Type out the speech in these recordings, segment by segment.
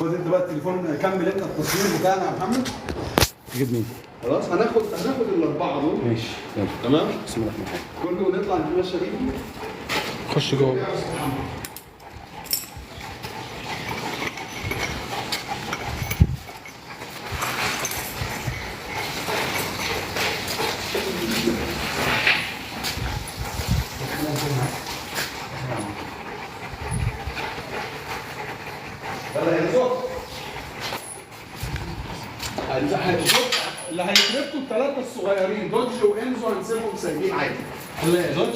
خد انت بقى التليفون، كمل انت التصوير بتاعنا يا محمد. تجيب مين؟ خلاص هناخد الاربعه دول. ماشي يلا. تمام. بسم الله الرحمن الرحيم. كله نطلع نتمشى بيه. خش جوه. يلا يا زوج. اللي هيتربطوا الثلاثه الصغيرين دوج وانزو هنسيبهم سايبين عادي. يلا يا دوج.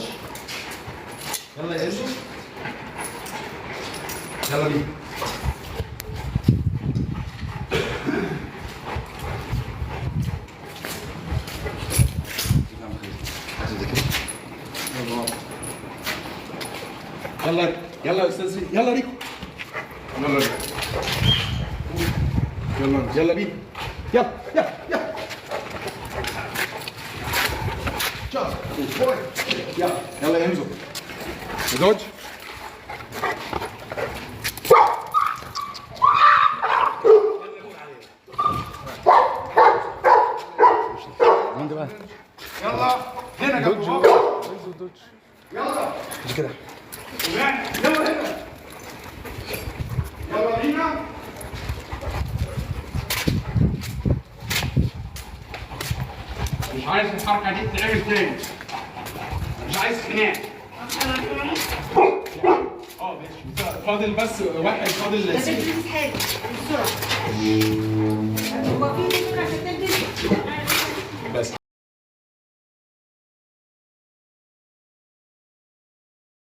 يلا يا انزو. يلا بينا. يلا يلا يا استاذ، يلا ريكو. يلا ريكو. يلا بينا. يلا يلا يلا. يلا يلا يا انزو. يا دوج. مين ده بقى؟ يلا هنا جنب دوج. بابا. دوج. يلا مش كده. يلا هنا. يلا بينا. مش عايز الحركه دي تتعمل تاني. مش عايز خناق. ماشي. فاضل بس واحد، فاضل بس تلبس حاجه بسرعه. هو في نمره عشان تلبس؟ بس